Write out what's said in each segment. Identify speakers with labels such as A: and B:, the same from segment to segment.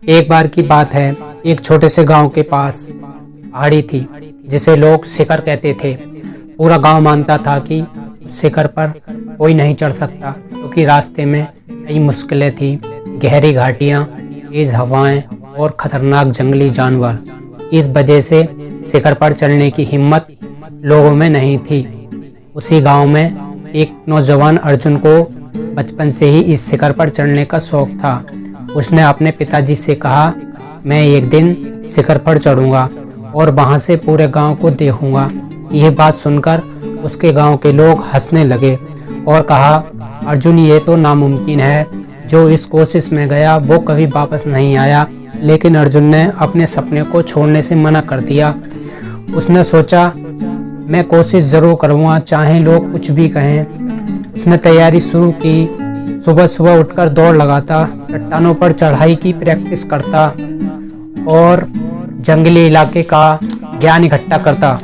A: एक बार की बात है, एक छोटे से गांव के पास पहाड़ी थी जिसे लोग शिखर कहते थे। पूरा गांव मानता था कि उस शिखर पर कोई नहीं चढ़ सकता क्योंकि रास्ते में कई मुश्किलें थी, गहरी घाटियां, तेज हवाएं और खतरनाक जंगली जानवर। इस वजह से शिखर पर चढ़ने की हिम्मत लोगों में नहीं थी। उसी गांव में एक नौजवान अर्जुन को बचपन से ही इस शिखर पर चढ़ने का शौक था। उसने अपने पिताजी से कहा, मैं एक दिन शिखर पर चढ़ूंगा और वहां से पूरे गांव को देखूंगा। यह बात सुनकर उसके गांव के लोग हंसने लगे और कहा, अर्जुन, ये तो नामुमकिन है। जो इस कोशिश में गया वो कभी वापस नहीं आया। लेकिन अर्जुन ने अपने सपने को छोड़ने से मना कर दिया। उसने सोचा, मैं कोशिश जरूर करूँगा, चाहे लोग कुछ भी कहें। उसने तैयारी शुरू की। सुबह सुबह उठकर दौड़ लगाता, चट्टानों पर चढ़ाई की प्रैक्टिस करता और जंगली इलाके का ज्ञान इकट्ठा करता।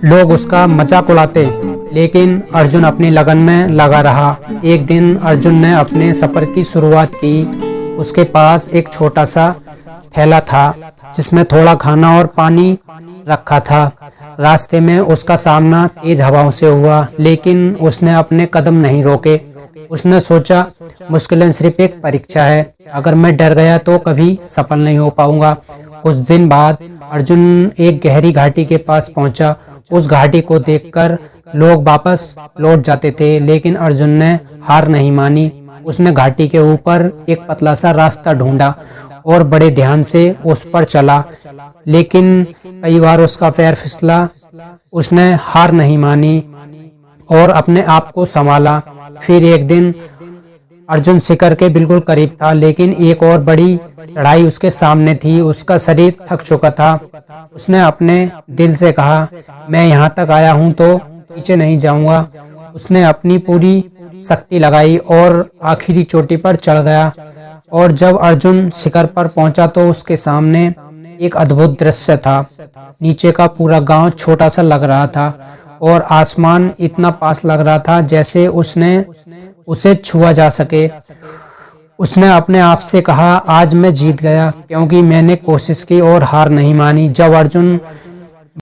A: लोग उसका मजाक उड़ाते, लेकिन अर्जुन अपनी लगन में लगा रहा। एक दिन अर्जुन ने अपने सफर की शुरुआत की। उसके पास एक छोटा सा थैला था जिसमें थोड़ा खाना और पानी रखा था। रास्ते में उसका सामना तेज हवाओं से हुआ, लेकिन उसने अपने कदम नहीं रोके। उसने सोचा, मुश्किलें सिर्फ एक परीक्षा है। अगर मैं डर गया तो कभी सफल नहीं हो पाऊंगा। कुछ दिन बाद अर्जुन एक गहरी घाटी के पास पहुंचा। उस घाटी को देखकर लोग वापस लौट जाते थे, लेकिन अर्जुन ने हार नहीं मानी। उसने घाटी के ऊपर एक पतला सा रास्ता ढूंढा और बड़े ध्यान से उस पर चला, लेकिन कई बार उसका पैर फिसला। उसने हार नहीं मानी और अपने आप को संभाला। फिर एक दिन अर्जुन शिखर के बिल्कुल करीब था, लेकिन एक और बड़ी चढ़ाई उसके सामने थी। उसका शरीर थक चुका था। उसने अपने दिल से कहा, मैं यहाँ तक आया हूँ तो पीछे नहीं जाऊंगा। उसने अपनी पूरी शक्ति लगाई और आखिरी चोटी पर चढ़ गया। और जब अर्जुन शिखर पर पहुंचा तो उसके सामने एक अद्भुत दृश्य था। नीचे का पूरा गांव छोटा सा लग रहा था और आसमान इतना पास लग रहा था जैसे उसे छुआ जा सके। उसने अपने आप से कहा, आज मैं जीत गया क्योंकि मैंने कोशिश की और हार नहीं मानी। जब अर्जुन